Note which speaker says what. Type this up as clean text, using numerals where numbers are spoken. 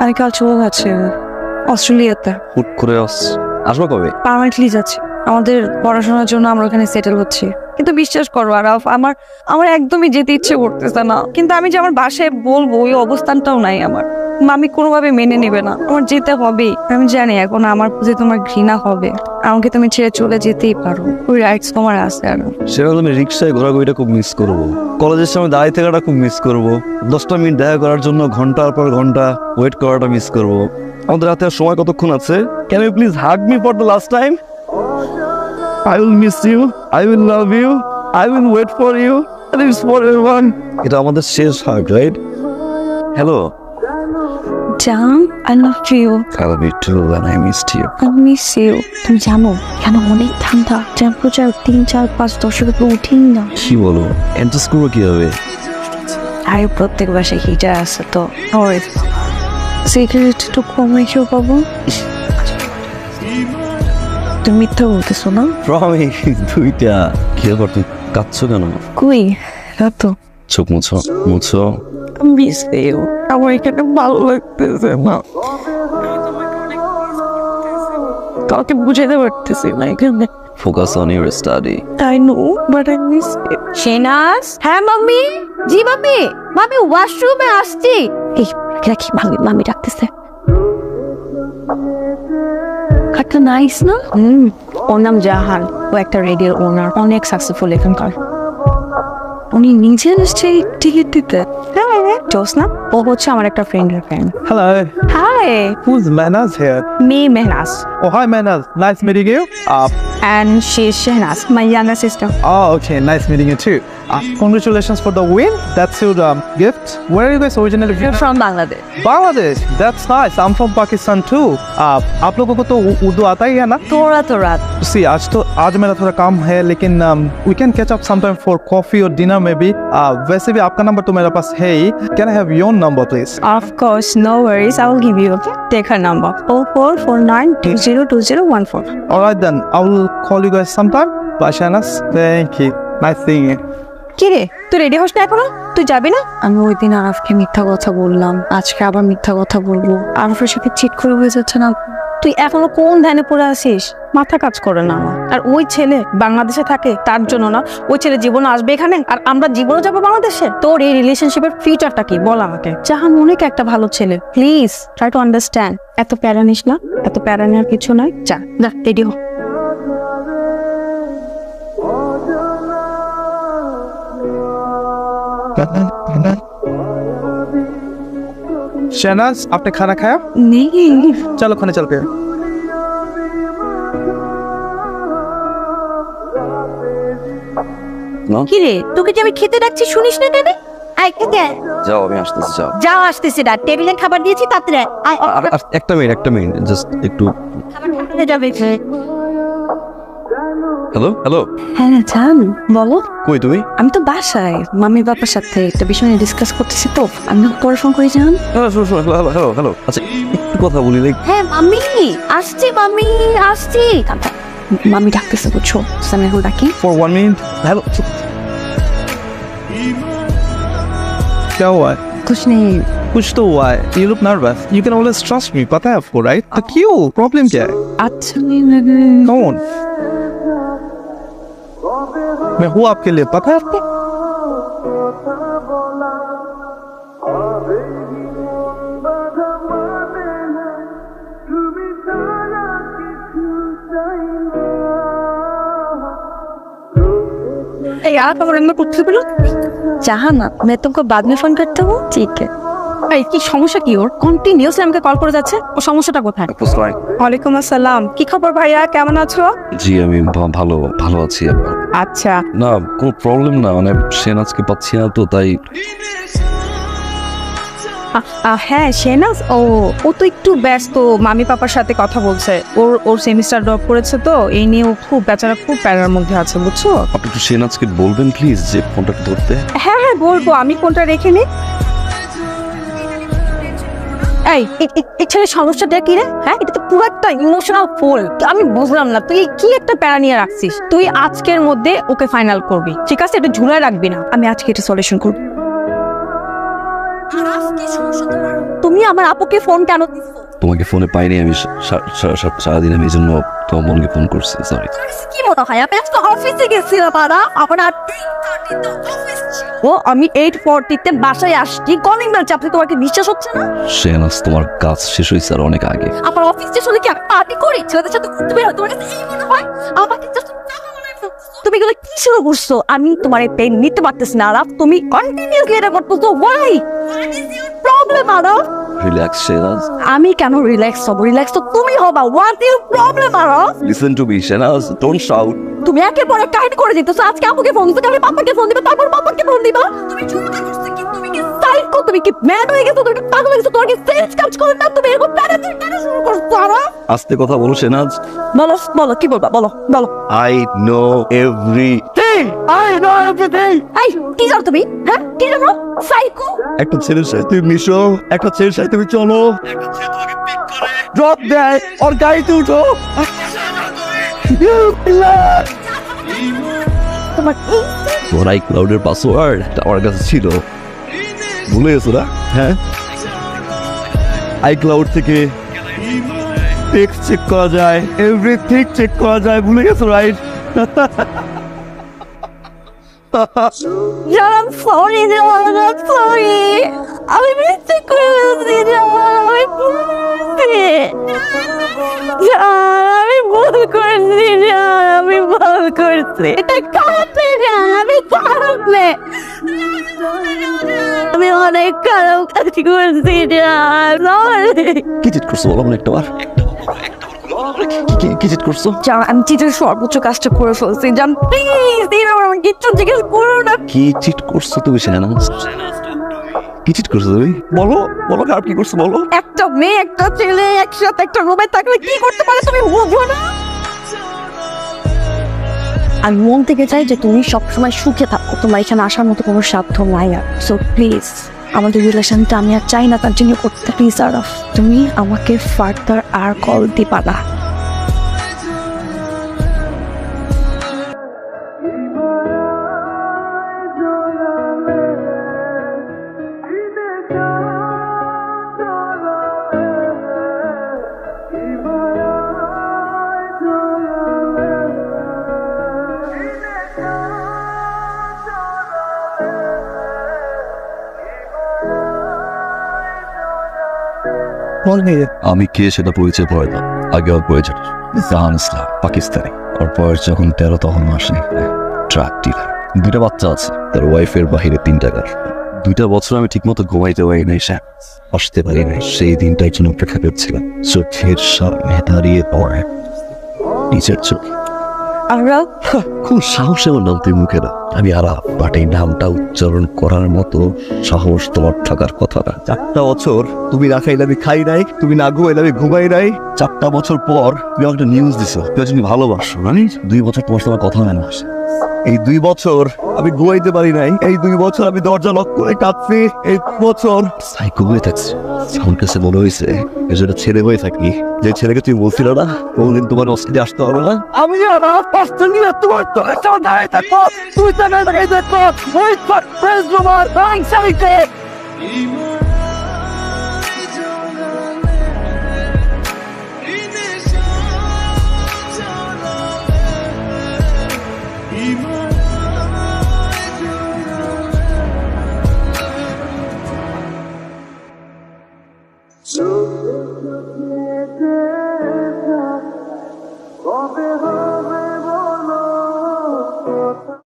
Speaker 1: আমি কাল চলে যাচ্ছি অস্ট্রেলিয়াতে।
Speaker 2: হুট করে আসবো কবে?
Speaker 1: পার্মানেন্টলি যাচ্ছি, আমাদের পড়াশোনার জন্য আমরা ওখানে সেটেল হচ্ছি। কিন্তু বিশ্বাস করো আরাফ, আমার আমার একদমই যেতে ইচ্ছে করতেছে না। কিন্তু আমি যে আমার বাসায় বলবো ওই অবস্থানটাও নাই আমার। মামি কোনোভাবে মেনে নেবে না, আমার যেতে হবেই। আমি জানি এখন আমার প্রতি তোমার ঘৃণা হবে, আমাকে তুমি ছেড়ে চলে যেতেই পারো, ওই রাইটস তোমার আছে। আরো
Speaker 2: সেরকম আমি রিক্সায় ঘোরাঘুরিটা খুব মিস করবো, কলেজের সময় দাঁড়িয়ে থাকাটা খুব মিস করবো, 10টা মিনিট দেখা করার জন্য ঘন্টার পর ঘন্টা ওয়েট করাটা মিস করবো। আমাদের হাতে আর সময় কতক্ষণ আছে? Can you please hug me for the last time? I will miss you, I will love you, I will wait for you, and it's for everyone. এটা আমাদের শেষ হাগ, রাইট? হ্যালো
Speaker 1: জান, I love you.
Speaker 2: I love you too and I missed you.
Speaker 1: I miss you. তুমি জানো কেন অনেক ঠান্ডা, temperature 3-4-5-10 উপরে উঠেই না।
Speaker 2: কি বলো? অ্যাডজাস্ট করবো কিভাবে?
Speaker 1: আর প্রত্যেক বাসায় হিটার আছে তো। সিগারেট একটু কম রেখেও পাবো। তুমি মিথ্যা বলতেছো না?
Speaker 2: প্রমিস, দুইটা। কি ব্যাপার, তুমি কাঁদছো কেন?
Speaker 1: কই তো
Speaker 2: চোখ মুছো মুছো।
Speaker 1: মিস ইউ, আমার এখানে ভালো লাগতেছে না। কাউকে বুঝাতে পারতেছি না এখানে।
Speaker 2: Focus on your study.
Speaker 1: I know, but I miss you.
Speaker 3: Shehnaz, হ্যাঁ মাম্মি। জি মাম্মি, মাম্মি ওয়াশরুমে আসছি। এই রাখি, মাম্মি ডাকতেছে।
Speaker 1: একটা নাইস না?
Speaker 3: ওর নাম জাহান, ও একটা রেডিওর ওনার, অনেক সাকসেসফুল এখানকার।
Speaker 1: উনি নিজে এসছে টিকিট দিতে?
Speaker 3: হ্যাঁ, জোসনা, ও হচ্ছে আমার একটা ফ্রেন্ডের friend.
Speaker 4: Hello,
Speaker 3: hi,
Speaker 4: who's Manaz here?
Speaker 3: Me Mehnaz
Speaker 4: Oh, hi Manaz, nice meeting you.
Speaker 3: and she is Shehnaz, my younger sister.
Speaker 4: Oh, okay, nice meeting you too. Congratulations for the win. That's your gift. Where are you guys originally from?
Speaker 3: From Bangladesh.
Speaker 4: Bangladesh. That's nice. I'm from Pakistan too. आप लोगों को तो उर्दू आता ही है ना?
Speaker 3: थोड़ा
Speaker 4: See, आज मेरा थोड़ा काम है, लेकिन we can catch up sometime for coffee or dinner maybe. वैसे भी आपका नंबर तो मेरे पास है ही. Can I have your number please?
Speaker 3: Of course, no worries, I will give you, okay? Take her number, 0449202014.
Speaker 4: Alright then, I will call you guys sometime. Bye, Shanas. Thank you. Nice seeing you.
Speaker 3: কি রে, তুই ready হস না এখনো? তুই যাবি না?
Speaker 1: আমি ওই দিন আরফকে মিথ্যা কথা বললাম, আজকে আবার মিথ্যা কথা বলবো। আরফের সাথে চিট করে হয়ে যাচ্ছে না?
Speaker 3: তুই এখনো কোন ধ্যানে পড়ে আসিস? মাথা কাজ করে না আমার। আর ওই ছেলে বাংলাদেশে থাকে, তার জন্য না ওই ছেলে জীবনে আসবে এখানে, আর আমরা জীবনে যাবো বাংলাদেশে। তোর এই রিলেশনশিপের ফিউচারটা কি বল আমাকে। জাহান অনেক একটা ভালো ছেলে, প্লিজ ট্রাই টু আন্ডারস্ট্যান্ড। এত প্যারা নিস না, এত প্যারা নেওয়ার কিছু নয়। যা যা রেডি হ।
Speaker 4: शहनाज, आपने खाना खाया?
Speaker 1: নেই।
Speaker 4: चलो खाने चलते हैं।
Speaker 3: কি রে, তোকে যে আমি খেতে ডাকছি শুনিস না কেন? আয় খেতে আয়।
Speaker 2: যাও, আমি আসতেছি। যাও
Speaker 3: যাও, আসতেছি না, টেবিলে খাবার দিয়েছি, তাড়াতাড়ি আয়।
Speaker 2: একটা মিনিট জাস্ট একটু।
Speaker 3: খাবার ঠান্ডা হয়ে যাবে।
Speaker 2: হ্যালো
Speaker 1: হ্যাঁ জান, বলো।
Speaker 2: কই তুমি?
Speaker 1: আমি তো বাসায় মামি বাবার সাথে একটা বিষয় নিয়ে ডিসকাস করতেছি, তো আমি পরে ফোন করে জান।
Speaker 2: হ্যালো আচ্ছা, একটু কথা বলি। লাইক
Speaker 3: হ্যাঁ মাম্মি আসছি, মাম্মি আসছি।
Speaker 1: মামি ডাকতেছে বুঝছো, আমি এখন ডাকি।
Speaker 4: For 1 minute. हेलो। क्या हुआ है?
Speaker 1: कुछ नहीं।
Speaker 4: कुछ तो हुआ है। You look nervous. You can always trust me. पता है आपको, right? तो क्यों? Problem क्या है?
Speaker 1: अच्छा नहीं लगे।
Speaker 4: कौन? मैं हूँ आपके लिए, पता है आपको?
Speaker 3: यार खबर में कुछ भी बोलो।
Speaker 1: জাহান, मैं तुमको बाद में फोन करता हूँ, ठीक है?
Speaker 3: এই কি সমস্যা কি ওর? কন্টিনিউয়াসলি আমাকে কল করে যাচ্ছে, ও সমস্যাটা কোথায়? ওয়ালাইকুম আসসালাম, কি খবর ভাইয়া, কেমন আছো?
Speaker 2: জি, আমি ভালো আছি।
Speaker 3: আচ্ছা,
Speaker 2: না, কোনো প্রবলেম না, মানে শেনাজকে পাচ্ছি না তো তাই।
Speaker 3: হ্যাঁ শেনাজ, ও তো একটু ব্যস্ত, মামি পাপার সাথে কথা বলছে। ওর সেমিস্টার ড্রপ করেছে তো, এই নিয়ে ও বেচারা খুব প্যারার মধ্যে আছে, বুঝছো?
Speaker 2: আপনি একটু শেনাজকে বলবেন প্লিজ যে ফোনটা ধরতে।
Speaker 3: হ্যাঁ বলবো, আমি ফোনটা রেখে নি। এই ছেলের সমস্যাটা কি রে? হ্যাঁ, এটা তো পুরো একটা ইমোশনাল ফুল। আমি বুঝলাম না তুই কি একটা প্যারা নিয়ে রাখছিস। তুই আজকের মধ্যে ওকে ফাইনাল করবি, ঠিক আছে? এটা ঝুলায় রাখবি না। আমি আজকে এটা সলিউশন করবো।
Speaker 1: সমস্যা তোমার তুমি আমার আপুকে ফোন কেন দিছো?
Speaker 2: তোমাকে ফোনে পাইনি আমি সারাদিন, আমি এই জন্য তোমার বোনকে ফোন করছি, সরি।
Speaker 1: কি মনে হয় আমি আজকে অফিসে গেছিলাম আর আমার 8:30 তে অফিস ছিল। ও আমি 8:40 তে বাসায় আসছি, কলিং বেল চাপতে তোমাকে বিশ্বাস হচ্ছে না?
Speaker 2: শেহনাজ, তোমার কাজ শেষ হয়েছে আর অনেক আগে।
Speaker 1: আমার অফিস শেষ হলে কি আমি পার্টি করি? ছেলেদের সাথে ঘুরতে বের হয়, তোমার কাছে এই মনে হয়? আমাকে just টাকা বানায় ফেলছো। তুমি এগুলো কি শুরু করছো? আমি তোমার এই পেন নিতে পারতেছি না আরাফ, তুমি কন্টিনিউয়াসলি এটা করতেছো। Why? What is your problem Araf?
Speaker 2: Relax Shehnaz,
Speaker 1: আমি কেন রিল্যাক্স হব? রিল্যাক্স তো তুমি হবা। What is your problem Araf?
Speaker 2: Listen to me Shehnaz, don't shout.
Speaker 1: তুমি একের পর এক কাহিনী করে দিতেছো। আজকে আপুকে ফোন দিতে, কালকে পাপাকে ফোন দিবে, তারপর পাপাকে ফোন দিবা। তুমি চুপটা করছো কি? তুমি কি সাইকো? তুমি কি ম্যাড হয়ে গেছো? তুমি কি পাগল হয়ে গেছো? তোমার কি সেন্স কাজ করে না? তুমি এরকম প্যারাডাইস কেন শুরু করছো আরাফ?
Speaker 2: আস্তে কথা বলো শেহনাজ।
Speaker 1: বলো বলো, কি বলবা? বলো বলো।
Speaker 2: I know everything. I know everything.
Speaker 1: এই কি জানো তুমি? হ্যাঁ কি জানো? সাইকো।
Speaker 2: একটা ছেলের সাথে তুমি মিশো, একটা ছেলের সাথে তুমি চলো, একটা ছেলে তোমাকে পিক করে ড্রপ দেয় ওর গাড়িতে উঠো।
Speaker 1: তোমার
Speaker 2: তোর iCloud-এর পাসওয়ার্ড আমার কাছে ছিল, ভুলে গেছো না? হ্যাঁ, iCloud থেকে টেক্সট চেক করা যায়, এভরিথিং চেক করা যায়, ভুলে গেছো রাইট?
Speaker 1: জান সরি জান, সরি আমি মিথ্যে করে বলছি জান, আমি আমি ভুল করছি জান, আমি ভুল করছি। এটা খারাপ জান, আমি খারাপ মেয়ে, আমি অনেক খারাপ কাজ করছি জান, সরি।
Speaker 2: কি চিট করছো বলো মানে একটা বার? কি চিট করছো?
Speaker 1: জান আমি চিটের সর্বোচ্চ কাজটা করে ফেলছি জান, প্লিজ এইবার আমার কিচ্ছু জিজ্ঞেস করো না।
Speaker 2: কি চিট করছো তুমি শেহনাজ? কি চিট করছো তুমি? বলো বলো, খারাপ কি করছো বলো?
Speaker 1: একটা মেয়ে একটা ছেলে একসাথে একটা রুমে থাকলে কি করতে পারে তুমি বুঝো না? আমি মন থেকে চাই যে তুমি সবসময় সুখে থাকো, তোমার এখানে আসার মতো কোনো সাধ্য নাই আর। সো প্লিজ আমাদের রিলেশনটা আমি আর চাই না কন্টিনিউ করতে। প্লিজ আরাফ, তুমি আমাকে ফার্দার আর কল দিবা না।
Speaker 2: আমি কে সেটা পরিচয় পড়ে না, আগে ওর পরিচয় জাহান ইসলাম, পাকিস্তানি। ওর বয়স যখন 13 তখন আসে ট্রাক ডিলার, 2টা বাচ্চা আছে, তার ওয়াইফের বাহিরে 3 টাকার। 2টা বছর আমি ঠিক মতো ঘুমাইতে পারি নাই, আসতে পারি নাই। সেই দিনটার জন্য অপেক্ষা করছিলাম। চোখের সামনে দাঁড়িয়ে পড়ে নিচের চোখ।
Speaker 1: আরাফ
Speaker 2: খুব সাহসে আমার নাম তুই মুখে না। আমি আরাফ, বাট এই নামটা উচ্চারণ করার মতো সাহস তোমার থাকার কথা না। 4টা বছর তুমি না খাইলে আমি খাই নাই, তুমি না ঘুমাইলে আমি ঘুমাই নাই। 4টা বছর পর তুমি আমাকে নিউজ দিছো তুমি ভালোবাসো, জানিস? 2 বছর তোমার সাথে কথা হয় না। এই 2 বছর আমি ঘুমাইতে পারি নাই, এই 2 বছর আমি দরজা লক করে কাঁদছি, এই 2 বছর সাইকো হয়ে থাকছি। আমার কাছে মনে হয়েছে যেটা ছেলে হয়ে থাকি, যে ছেলেকে তুমি বলছিল না কোনদিন তোমার অস্তিতে আসতে হবে না। আমি তোমার দাঁড়িয়ে থাকবো, তুই তাকাই দেখো ওই তোমার সাইকে।
Speaker 5: So